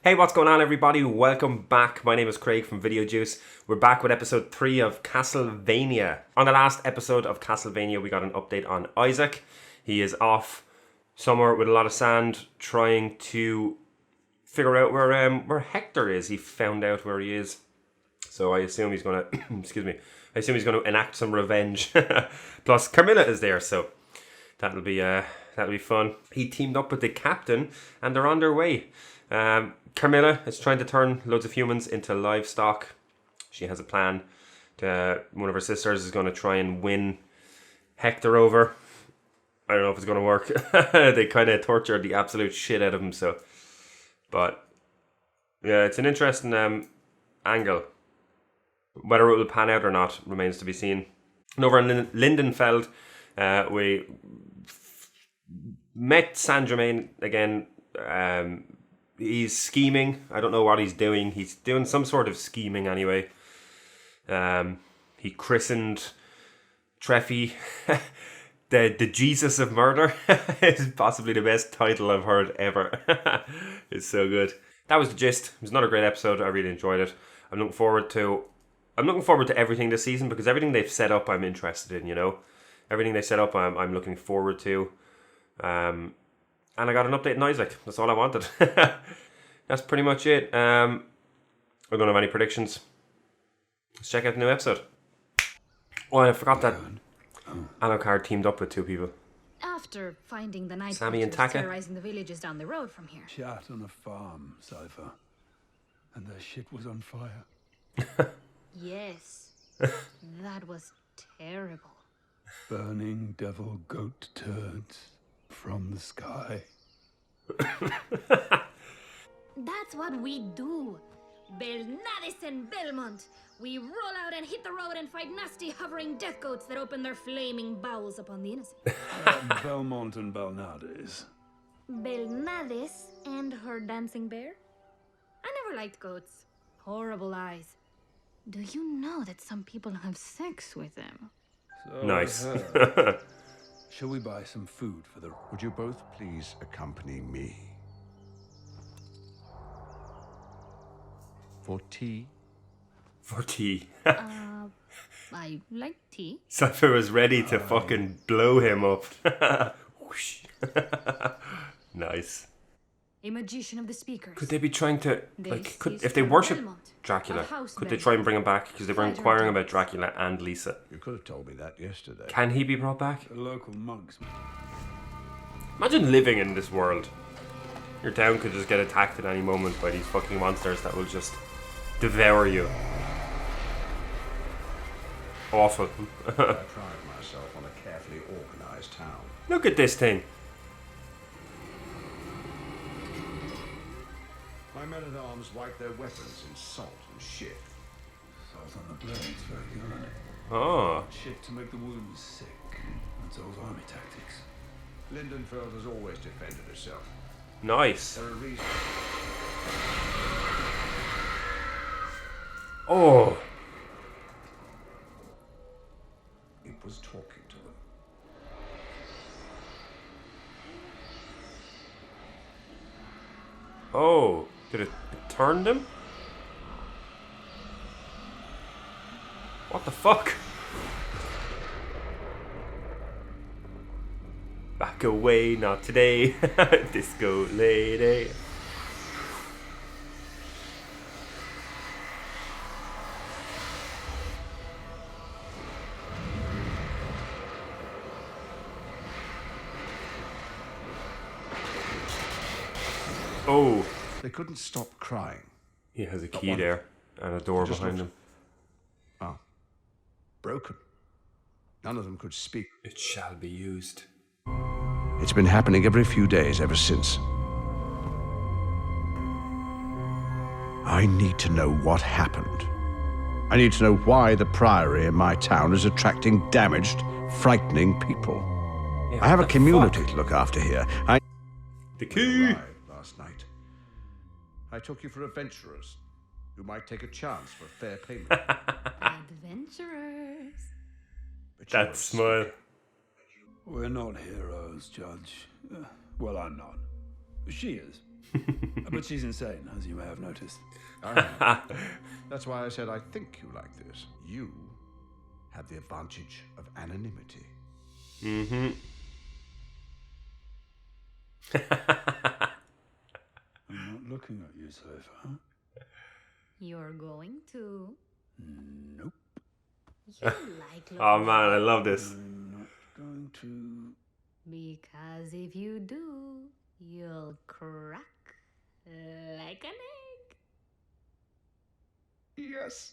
Hey, what's going on, everybody? Welcome back. My name is Craig from Video Juice. We're back with episode 3 of Castlevania. On the last episode of Castlevania, we got an update on Isaac. He is off somewhere with a lot of sand, trying to figure out where Hector is. He found out where he is, so I assume he's gonna excuse me. I assume he's gonna enact some revenge. Plus, Carmilla is there, so that'll be fun. He teamed up with the captain, and they're on their way. Carmilla is trying to turn loads of humans into livestock. She has a plan. One of her sisters is going to try and win Hector over. I don't know if it's going to work. They kind of tortured the absolute shit out of him. But yeah, it's an interesting angle. Whether it will pan out or not remains to be seen. And over in Lindenfeld, we met Saint Germain again. He's scheming. I don't know what he's doing. He's doing some sort of scheming anyway. He christened Treffy the Jesus of Murder. It's possibly the best title I've heard ever. It's so good. That was the gist. It was not a great episode. I really enjoyed it. I'm looking forward to everything this season, because everything they've set up I'm interested in, you know. Everything they set up I'm looking forward to. And I got an update on Isaac. That's all I wanted. That's pretty much it. I don't have any predictions. Let's check out the new episode. Oh, and I forgot that Alucard teamed up with two people. After finding the night Sammy and creatures Taka. terrorizing the villages down the road from here. Chat on a farm, Cypher. And their shit was on fire. Yes. That was terrible. Burning devil goat turds from the sky. That's what we do. Belnadis and Belmont. We roll out and hit the road and fight nasty hovering death goats that open their flaming bowels upon the innocent. Belmont and Belnades. Belnadis and her dancing bear? I never liked goats. Horrible eyes. Do you know that some people have sex with them? So Nice. Shall we buy some food for the... Would you both please accompany me? For tea? For tea. I like tea. Cypher was ready to fucking blow him up. Whoosh. Nice. A magician of the speakers. Could they be trying to, This is if they from worship Belmont, Dracula, a house could they band. try and bring him back? Because they were Fighter inquiring about attacks. Dracula and Lisa. You could have told me that yesterday. Can he be brought back? The local monks. Imagine living in this world. Your town could just get attacked at any moment by these fucking monsters that will just devour you. Awful. I pride myself on a carefully organized town. Look at this thing. My men-at-arms wipe their weapons in salt and shit. Salt on the blades, very good. Oh. Shit to make the wounds sick. That's old army tactics. Lindenfeld has always defended herself. Nice. There are reasons. Oh. It was talking to them. Oh. Did it turn them? What the fuck? Back away, not today. Disco lady. Oh. They couldn't stop crying. He has a key there and a door Just behind looked- him. Oh. Broken. None of them could speak. It shall be used. It's been happening every few days ever since. I need to know what happened. I need to know why the priory in my town is attracting damaged, frightening people. Yeah, I have a what the community fuck? to look after here. The key! Arrived last night. I took you for adventurers who might take a chance for fair payment. Adventurers. But That smile. We're not heroes, Judge. Well, I'm not. She is. But she's insane, as you may have noticed. That's why I said I think you like this. You have the advantage of anonymity. I'm not looking at you, Sofa. You're going to. Nope. You like Oh looking man, I love this. I'm not going to. because if you do, you'll crack like an egg. Yes.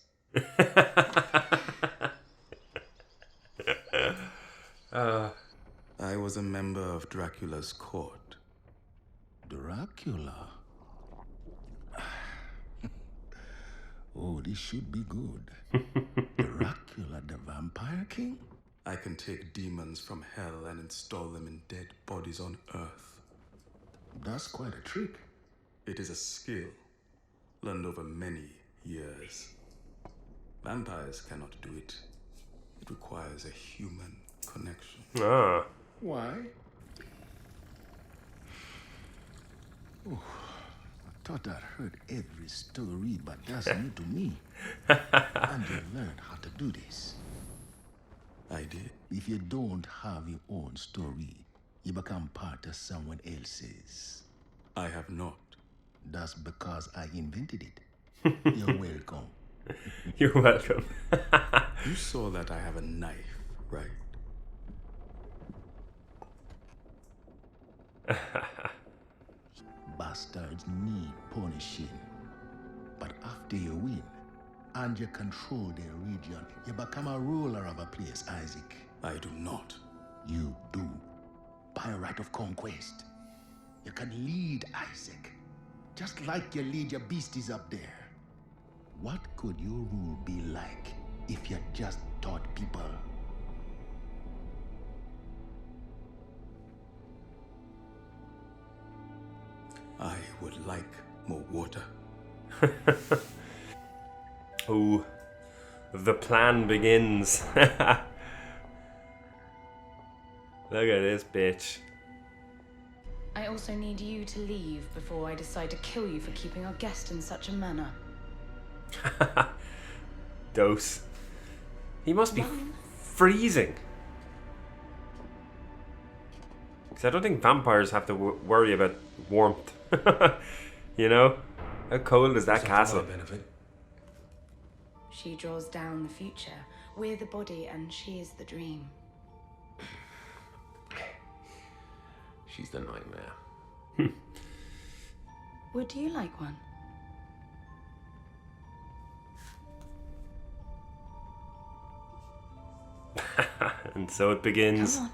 I was a member of Dracula's court. Dracula? Oh, this should be good. Dracula, the Vampire King? I can take demons from hell and install them in dead bodies on Earth. That's quite a trick. It is a skill learned over many years. Vampires cannot do it. It requires a human connection. Ah. Why? Oh, I thought I'd heard every story, but that's new to me. And you learned how to do this. I did. If you don't have your own story, you become part of someone else's. I have not. That's because I invented it. You're welcome. You're welcome. You saw that I have a knife, right? Bastards need punishing. But after you win, and you control their region, you become a ruler of a place, Isaac. I do not. You do. By right of conquest. You can lead Isaac. Just like you lead your beasties up there. What could your rule be like if you just taught people? I would like more water. Oh, the plan begins. Look at this bitch. I also need you to leave before I decide to kill you for keeping our guest in such a manner. Dose. He must be freezing. Because I don't think vampires have to worry about warmth. You know? How cold is that castle? She draws down the future. We're the body and she is the dream. She's the nightmare. Would you like one? And so it begins. Come on.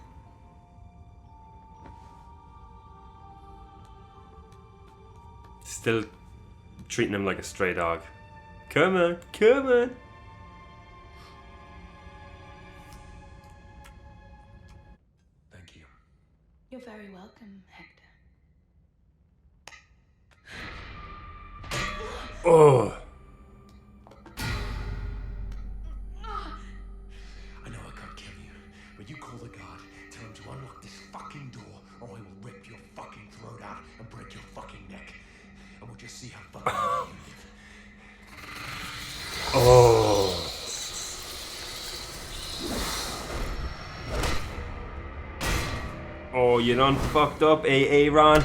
Still treating him like a stray dog. Come on, come on. Thank you. You're very welcome, Hector. Oh. I know I can't kill you, but you call the guard, tell him to unlock this fucking door, or I will rip your fucking throat out and break your fucking neck. And we'll just see how fucking long you live. Oh. Oh, you done fucked up, Aaron.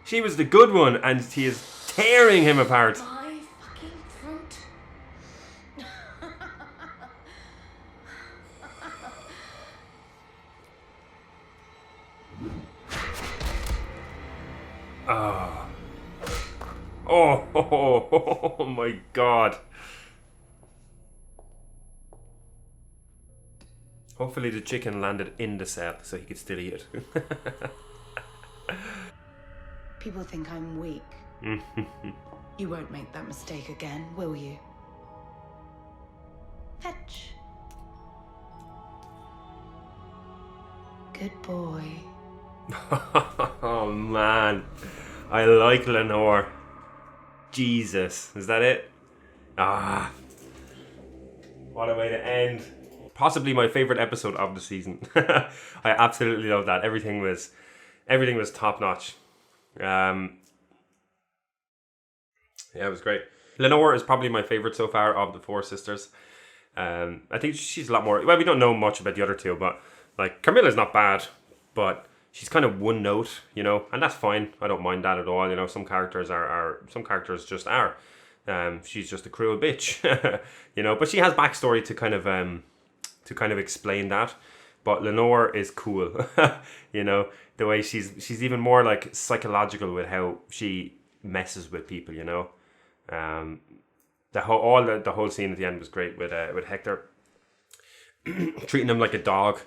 She was the good one, and he is tearing him apart. My fucking throat. Oh. Oh my god. Hopefully the chicken landed in the cell so he could still eat it. People think I'm weak. You won't make that mistake again, will you? Fetch. Good boy. Oh man. I like Lenore. Jesus. Is that it? Ah. What a way to end. Possibly my favorite episode of the season. I absolutely love that. Everything was top notch. Yeah, it was great. Lenore is probably my favorite so far of the four sisters. I think she's a lot more. Well, we don't know much about the other two, but like Carmilla's not bad, but she's kind of one note, you know, and that's fine. I don't mind that at all. You know, some characters some characters just are. She's just a cruel bitch, you know. But she has backstory to kind of explain that. But Lenore is cool, you know, the way she's even more like psychological with how she messes with people, you know. The whole scene at the end was great with Hector treating him like a dog,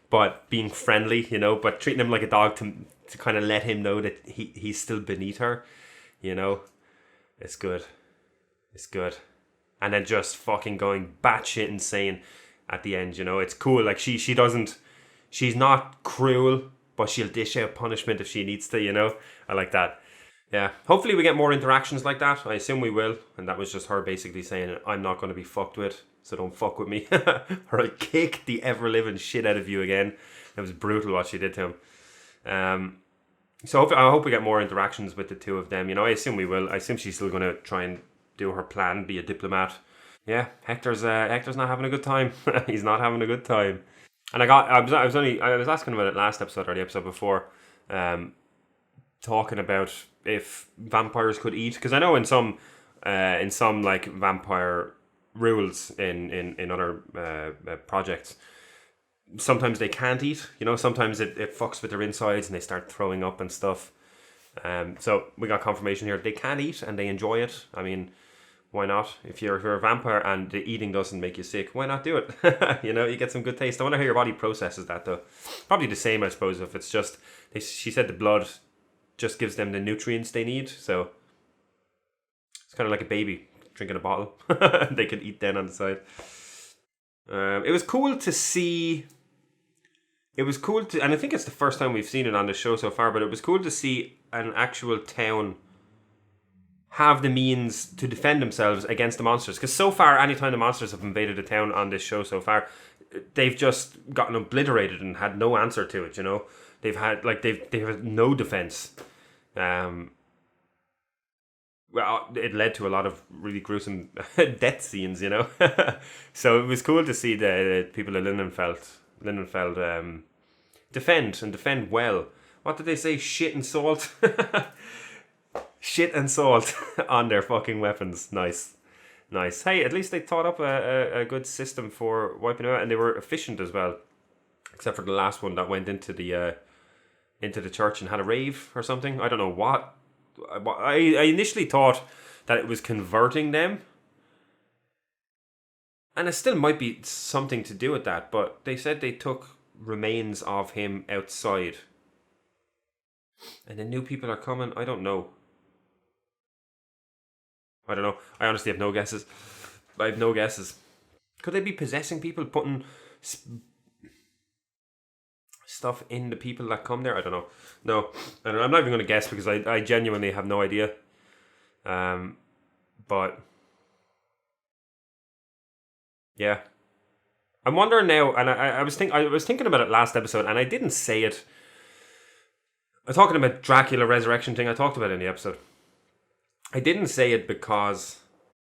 but being friendly, you know, but treating him like a dog to kind of let him know that he's still beneath her, you know. It's good. It's good. And then just fucking going batshit insane at the end, you know. It's cool. Like she's not cruel, but she'll dish out punishment if she needs to, you know. I like that. Yeah. Hopefully we get more interactions like that. I assume we will. And that was just her basically saying, I'm not going to be fucked with, so don't fuck with me. Or I'll kick the ever-living shit out of you again. It was brutal what she did to him. So I hope we get more interactions with the two of them. You know, I assume we will. I assume she's still going to try and do her plan, be a diplomat. Yeah, Hector's not having a good time. He's not having a good time. And I was asking about it last episode or the episode before, talking about if vampires could eat, because I know in some like vampire rules in other projects, sometimes they can't eat. You know, sometimes it fucks with their insides and they start throwing up and stuff. So we got confirmation here they can eat and they enjoy it. I mean, why not? If you're a vampire and the eating doesn't make you sick, why not do it? You know, you get some good taste. I wonder how your body processes that though. Probably the same, I suppose, if it's just, she said the blood just gives them the nutrients they need. So it's kind of like a baby drinking a bottle. They could eat then on the side. It was cool to see. It was cool to, and I think it's the first time we've seen it on the show so far, but it was cool to see an actual town have the means to defend themselves against the monsters. Because so far, anytime the monsters have invaded a town on this show so far, they've just gotten obliterated and had no answer to it, you know. They've had no defense. Well, it led to a lot of really gruesome death scenes, you know. So it was cool to see the people of Lindenfeld defend well. What did they say? Shit and salt. Shit and salt on their fucking weapons. Nice. Hey, at least they thought up a good system for wiping out, and they were efficient as well. Except for the last one that went into the church and had a rave or something. I don't know what. I initially thought that it was converting them, and it still might be something to do with that, but they said they took remains of him outside and the new people are coming. I don't know. I honestly have no guesses. Could they be possessing people, putting stuff in the people that come there? I don't know. No, I don't know. I'm not even going to guess because I genuinely have no idea. But yeah, I'm wondering now, and I was thinking about it last episode, and I didn't say it. I'm talking about Dracula resurrection thing. I talked about it in the episode. I didn't say it because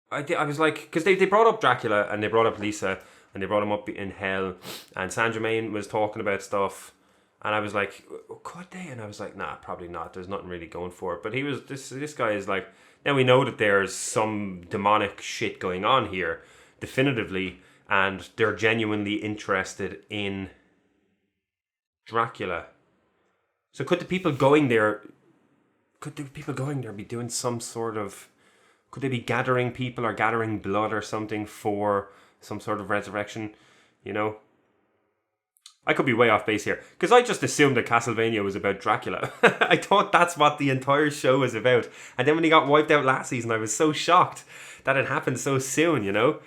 I was like, because they brought up Dracula and they brought up Lisa and they brought him up in hell, and Saint Germain was talking about stuff, and I was like, could they? And I was like, nah, probably not. There's nothing really going for it. But he was this guy is like, now we know that there's some demonic shit going on here, definitively, and they're genuinely interested in Dracula. So could the people going there be doing some sort of... Could they be gathering people or gathering blood or something for some sort of resurrection? You know? I could be way off base here. Because I just assumed that Castlevania was about Dracula. I thought that's what the entire show was about. And then when he got wiped out last season, I was so shocked that it happened so soon, you know?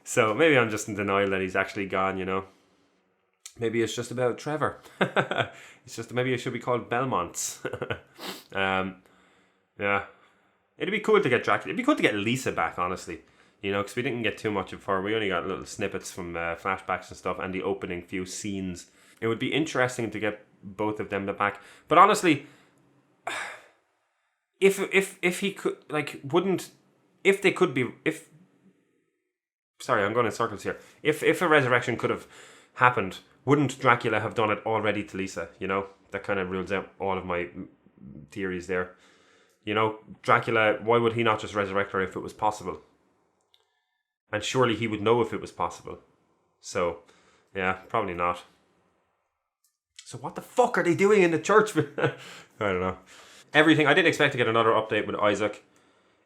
So maybe I'm just in denial that he's actually gone, you know? Maybe it's just about Trevor. It's just, maybe it should be called Belmont. Yeah. It'd be cool to get Dracula. It'd be cool to get Lisa back, honestly. You know, because we didn't get too much of her. We only got little snippets from flashbacks and stuff and the opening few scenes. It would be interesting to get both of them back. But honestly, if he could, like, wouldn't, if they could be, if, sorry, I'm going in circles here. If a resurrection could have happened, wouldn't Dracula have done it already to Lisa? You know, that kind of rules out all of my theories there. You know, Dracula, why would he not just resurrect her if it was possible? And surely he would know if it was possible. So, yeah, probably not. So what the fuck are they doing in the church? I don't know. Everything, I didn't expect to get another update with Isaac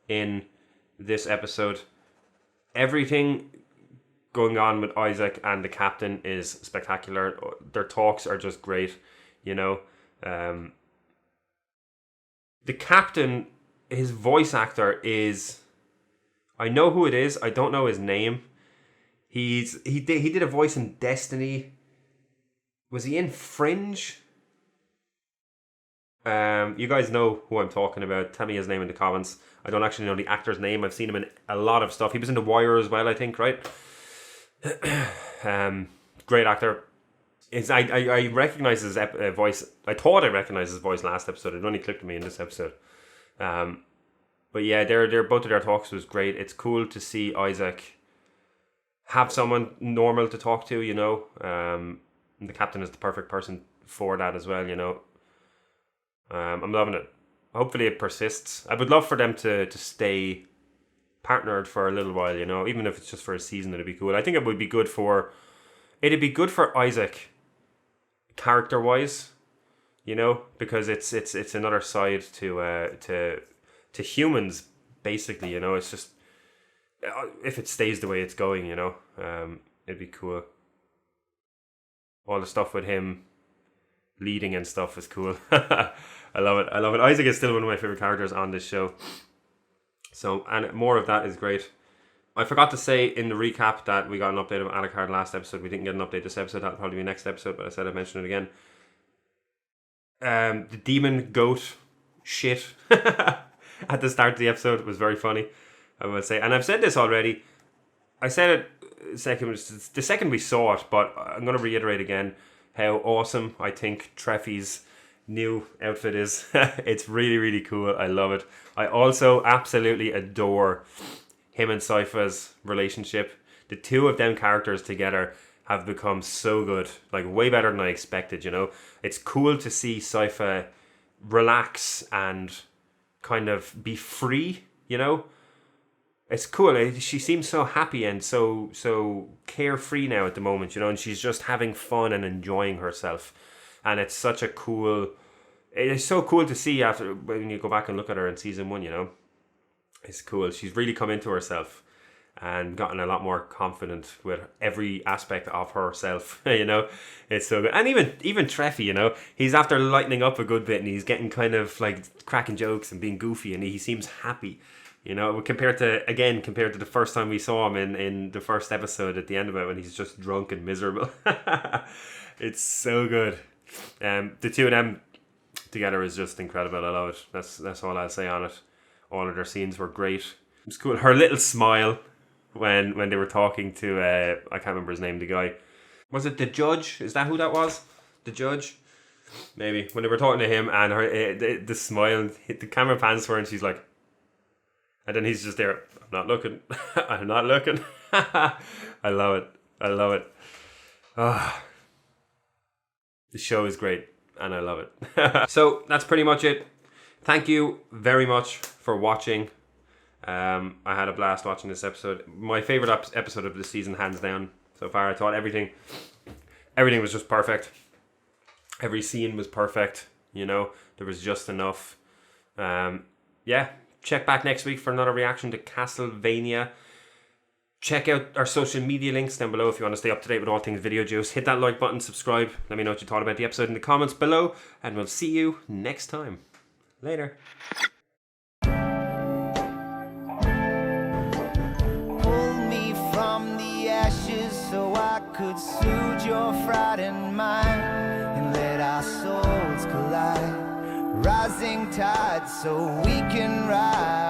in this episode. Everything going on with Isaac and the captain is spectacular. Their talks are just great, you know. The captain, his voice actor is... I know who it is. I don't know his name. He did a voice in Destiny. Was he in Fringe? You guys know who I'm talking about. Tell me his name in the comments. I don't actually know the actor's name. I've seen him in a lot of stuff. He was in The Wire as well, I think, right? Great actor. I recognize his voice. I thought I recognized his voice last episode. It only clicked with me in this episode. But yeah, they're both of their talks was great. It's cool to see Isaac have someone normal to talk to, you know. The captain is the perfect person for that as well, you know. I'm loving it. Hopefully it persists. I would love for them to stay partnered for a little while, you know. Even if it's just for a season, it'd be cool. I think it would be good for... It'd be good for Isaac, character-wise, you know, because it's another side to humans, basically, you know. It's just, if it stays the way it's going, you know, it'd be cool. All the stuff with him leading and stuff is cool. I love it. Isaac is still one of my favorite characters on this show. So, and more of that is great. I forgot to say in the recap that we got an update of Alucard last episode. We didn't get an update this episode. That'll probably be next episode, but I said I'd mention it again. The demon goat shit at the start of the episode was very funny, I will say. And I've said this already. I said it the second we saw it, but I'm going to reiterate again how awesome I think Treffy's new outfit is. It's really, really cool. I love it. I also absolutely adore him and Sypha's relationship. The two of them characters together have become so good, like way better than I expected, you know. It's cool to see Sypha relax and kind of be free, you know. It's cool. She seems so happy and so carefree now at the moment, you know, and she's just having fun and enjoying herself. And it's such a cool... It's so cool to see after when you go back and look at her in season 1, you know. It's cool. She's really come into herself and gotten a lot more confident with every aspect of herself, you know. It's so good. And even Treffy, you know, he's after lightening up a good bit and he's getting kind of like cracking jokes and being goofy and he seems happy, you know, compared to the first time we saw him in the first episode at the end of it when he's just drunk and miserable. It's so good. The two of them together is just incredible. I love it. That's all I'll say on it. All of their scenes were great. It's cool. Her little smile when they were talking to I can't remember his name, the guy. Was it the judge? Is that who that was? The judge? Maybe. When they were talking to him and her the smile, the camera pans to her and she's like, and then he's just there, I'm not looking. I'm not looking. I love it. Oh. The show is great and I love it. So that's pretty much it. Thank you very much for watching. I had a blast watching this episode. My favourite episode of the season, hands down, so far. I thought everything was just perfect. Every scene was perfect, you know. There was just enough. Yeah, check back next week for another reaction to Castlevania. Check out our social media links down below if you want to stay up to date with all things Video Juice. Hit that like button, subscribe. Let me know what you thought about the episode in the comments below. And we'll see you next time. Later. Pull me from the ashes so I could soothe your frightened mind and let our souls collide. Rising tide so we can rise.